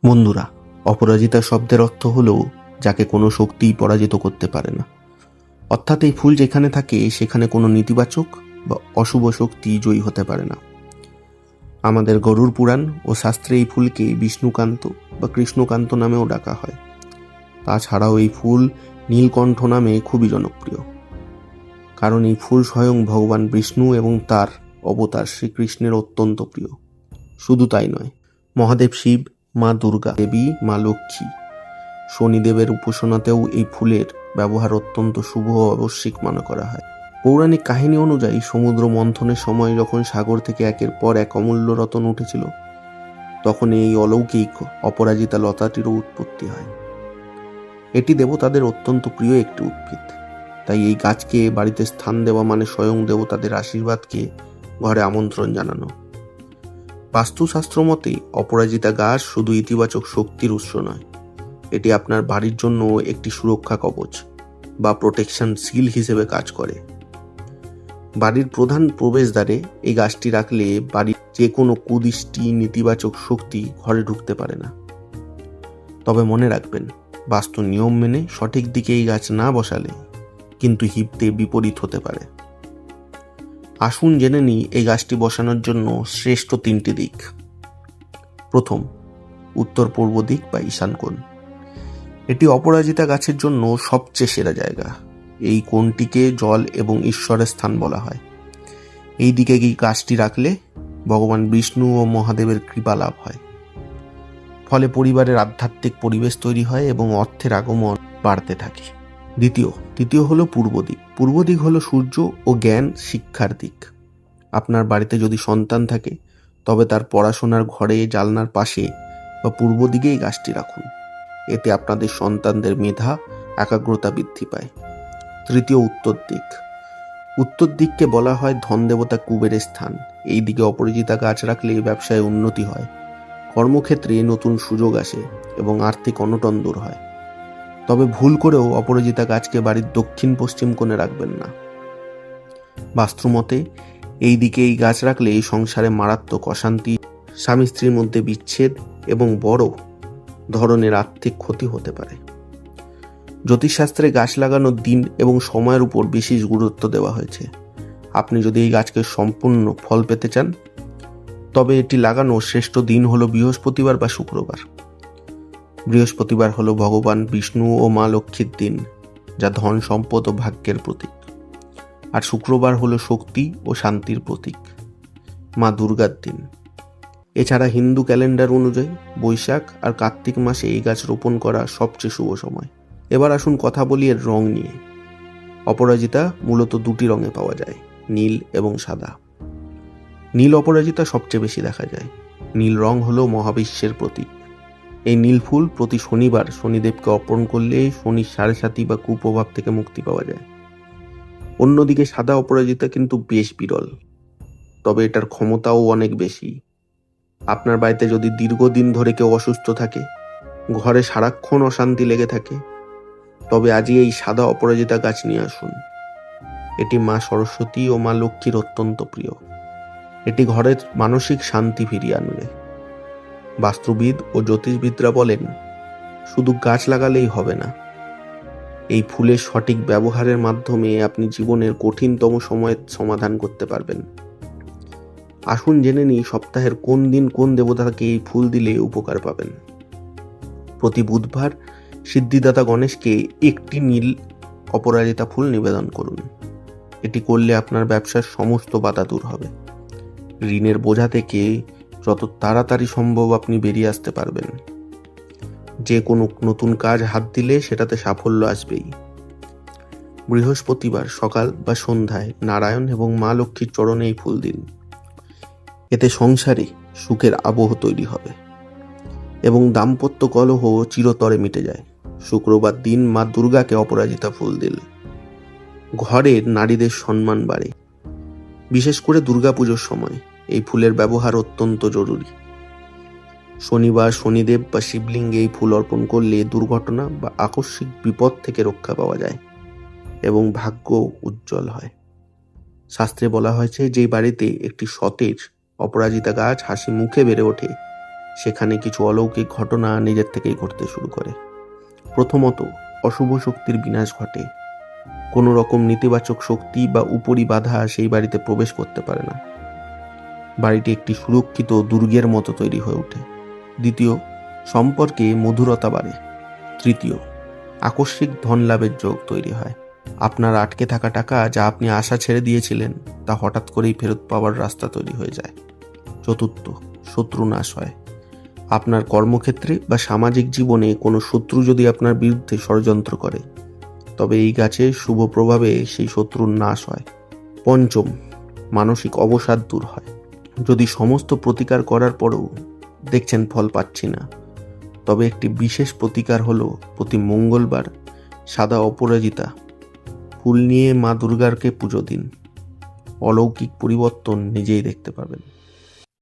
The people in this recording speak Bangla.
বন্ধুরা, অপরাজিতা শব্দের অর্থ হল যাকে কোনো শক্তিই পরাজিত করতে পারে না। অর্থাৎ এই ফুল যেখানে থাকে সেখানে কোনো নেতিবাচক বা অশুভ শক্তি জয়ী হতে পারে না। আমাদের গরুড় পুরাণ ও শাস্ত্রে এই ফুলকে বিষ্ণুকান্ত বা কৃষ্ণকান্ত নামেও ডাকা হয়। তাছাড়াও এই ফুল নীলকণ্ঠ নামে খুবই জনপ্রিয়, কারণ এই ফুল স্বয়ং ভগবান বিষ্ণু এবং তার অবতার শ্রীকৃষ্ণের অত্যন্ত প্রিয়। শুধু তাই নয়, মহাদেব শিব, মা দুর্গা দেবী, মা লক্ষ্মী, শনিদেবের উপাসনাতেও এই ফুলের ব্যবহার অত্যন্ত শুভ ও আবশ্যিক মনে করা হয়। পৌরাণিক কাহিনী অনুযায়ী সমুদ্র মন্থনের সময় যখন সাগর থেকে একের পর এক অমূল্য রত্ন উঠেছিল, তখন এই অলৌকিক অপরাজিতা লতাটিরও উৎপত্তি হয়। এটি দেবতাদের অত্যন্ত প্রিয় একটি উদ্ভিদ, তাই এই গাছকে বাড়িতে স্থান দেওয়া মানে স্বয়ং দেবতাদের আশীর্বাদকে ঘরে আমন্ত্রণ জানানো। বাস্তুশাস্ত্র মতে অপরাজিতা গাছ শুধু ইতিবাচক শক্তির উৎস নয়, এটি আপনার বাড়ির জন্য একটি সুরক্ষা কবচ বা প্রোটেকশন সিল হিসেবে কাজ করে। বাড়ির প্রধান প্রবেশদ্বারে এই গাছটি রাখলে বাড়ির যে কোনো কুদৃষ্টি, নেতিবাচক শক্তি ঘরে ঢুকতে পারে না। তবে মনে রাখবেন, বাস্তু নিয়ম মেনে সঠিক দিকে এই গাছ না বসালে কিন্তু হিতে বিপরীত হতে পারে। আসুন জেনে নিই এই গাছটি বসানোর জন্য শ্রেষ্ঠ 3টি দিক। প্রথম, উত্তর পূর্ব দিক বা ঈশান কোণ। এটি অপরাজিতা গাছের জন্য সবচেয়ে সেরা জায়গা। এই কোণটিকে জল এবং ঈশ্বরের স্থান বলা হয়। এই দিকে গাছটি রাখলে ভগবান বিষ্ণু ও মহাদেবের কৃপা লাভ হয়, ফলে পরিবারের আধ্যাত্মিক পরিবেশ তৈরি হয় এবং অর্থের আগমন বাড়তে থাকে। দ্বিতীয় হলো পূর্ব দিক। পূর্ব দিক হলো সূর্য ও জ্ঞান শিক্ষার দিক। আপনার বাড়িতে যদি সন্তান থাকে, তবে তার পড়াশোনার ঘরে জানলার পাশে বা পূর্ব দিকেই গাছটি রাখুন। এতে আপনাদের সন্তানদের মেধা, একাগ্রতা বৃদ্ধি পায়। তৃতীয়, উত্তর দিক। উত্তর দিককে বলা হয় ধন দেবতা কুবেরের স্থান। এই দিকে অপরাজিতা গাছ রাখলে ব্যবসায় উন্নতি হয়, কর্মক্ষেত্রে নতুন সুযোগ আসে এবং আর্থিক অনটন দূর হয়। তবে ভুল করেও অপরাজিতা গাছকে বাড়ির দক্ষিণ পশ্চিম কোণে রাখবেন না। বাস্তুমতে এই দিকে এই গাছ রাখলে এই সংসারে মারাত্মক অশান্তি, স্বামী স্ত্রীর মধ্যে বিচ্ছেদ এবং বড় ধরনের আর্থিক ক্ষতি হতে পারে। জ্যোতিষশাস্ত্রে গাছ লাগানোর দিন এবং সময়ের উপর বিশেষ গুরুত্ব দেওয়া হয়েছে। আপনি যদি এই গাছকে সম্পূর্ণ ফল পেতে চান, তবে এটি লাগানোর শ্রেষ্ঠ দিন হলো বৃহস্পতিবার বা শুক্রবার। বৃহস্পতিবার হলো ভগবান বিষ্ণু ও মা লক্ষ্মীর দিন, যা ধন, সম্পদ ও ভাগ্যের প্রতীক। আর শুক্রবার হলো শক্তি ও শান্তির প্রতীক, মা দুর্গার দিন। এছাড়া হিন্দু ক্যালেন্ডার অনুযায়ী বৈশাখ আর কার্তিক মাসে এই গাছ রোপণ করা সবচেয়ে শুভ সময়। এবার আসুন কথা বলি এর রং নিয়ে। অপরাজিতা মূলত 2টি রঙে পাওয়া যায়, নীল এবং সাদা। নীল অপরাজিতা সবচেয়ে বেশি দেখা যায়। নীল রং হলো মহাবিশ্বের প্রতীক। এই নীল ফুল প্রতি শনিবার শনিদেবকে অর্পণ করলে শনির 7.5 বা কুপ্রভাব থেকে মুক্তি পাওয়া যায়। অন্যদিকে সাদা অপরাজিতা কিন্তু বেশ বিরল, তবে এটার ক্ষমতাও অনেক বেশি। আপনার বাড়িতে যদি দীর্ঘদিন ধরে কেউ অসুস্থ থাকে, ঘরে সারাক্ষণ অশান্তি লেগে থাকে, তবে আজই এই সাদা অপরাজিতা গাছ নিয়ে আসুন। এটি মা সরস্বতী ও মা লক্ষ্মীর অত্যন্ত প্রিয়। এটি ঘরের মানসিক শান্তি ফিরিয়ে আনবে। বাস্তুবিদ ও জ্যোতিষবিদরা বলেন, শুধু গাছ লাগালেই হবে না, এই ফুলের সঠিক ব্যবহারের মাধ্যমে আপনি জীবনের কঠিনতম সময়ের সমাধান করতে পারবেন। আসুন জেনে নিই সপ্তাহের কোন দিন কোন দেবতাকে এই ফুল দিলে উপকার পাবেন। প্রতি বুধবার সিদ্ধিদাতা গণেশকে একটি নীল অপরাজিতা ফুল নিবেদন করুন। এটি করলে আপনার ব্যবসার সমস্ত বাধা দূর হবে। ঋণের বোঝা থেকে যত তাড়াতাড়ি সম্ভব আপনি বেরিয়ে আসতে পারবেন। যে কোনো নতুন কাজ হাত দিলে সেটাতে সাফল্য আসবেই। বৃহস্পতিবার সকাল বা সন্ধ্যায় নারায়ণ এবং মা লক্ষ্মীর চরণে এই ফুল দিন। এতে সংসারে সুখের আবহ তৈরি হবে এবং দাম্পত্য কলহ চিরতরে মিটে যায়। শুক্রবার দিন মা দুর্গাকে অপরাজিতা ফুল দিলে ঘরের নারীদের সম্মান বাড়ে। বিশেষ করে দুর্গাপুজোর সময় এই ফুলের ব্যবহার অত্যন্ত জরুরি। শনিবার শনিদেব বা শিবলিঙ্গে এই ফুল অর্পণ করলে দুর্ঘটনা বা আকস্মিক বিপদ থেকে রক্ষা পাওয়া যায় এবং ভাগ্য উজ্জ্বল হয়। শাস্ত্রে বলা হয়েছে, যে বাড়িতে একটি সতেজ অপরাজিতা গাছ হাসি মুখে বেড়ে ওঠে, সেখানে কিছু অলৌকিক ঘটনা নিজের থেকেই ঘটতে শুরু করে। প্রথমত, অশুভ শক্তির বিনাশ ঘটে। কোনো রকম নেতিবাচক শক্তি বা উপরি বাধা সেই বাড়িতে প্রবেশ করতে পারে না। বাড়িটি একটি সুরক্ষিত দুর্গের মতো তৈরি হয়ে ওঠে। দ্বিতীয়, সম্পর্কে মধুরতা বাড়ে। তৃতীয়, আকস্মিক ধন লাভের যোগ তৈরি হয়। আপনার আটকে থাকা টাকা যা আপনি আশা ছেড়ে দিয়েছিলেন তা হঠাৎ করেই ফেরত পাওয়ার রাস্তা তৈরি হয়ে যায়। চতুর্থ, শত্রু নাশ হয়। আপনার কর্মক্ষেত্রে বা সামাজিক জীবনে কোনো শত্রু যদি আপনার বিরুদ্ধে ষড়যন্ত্র করে, তবে এই গাছের শুভ প্রভাবে সেই শত্রুর নাশ হয়। পঞ্চম, মানসিক অবসাদ দূর হয়। যদি সমস্ত প্রতিকার করার পরেও দেখছেন ফল পাচ্ছি না, তবে একটি বিশেষ প্রতিকার হলো প্রতি মঙ্গলবার সাদা অপরাজিতা ফুল নিয়ে মা দুর্গাকে পুজো দিন। অলৌকিক পরিবর্তন নিজেই দেখতে পাবেন।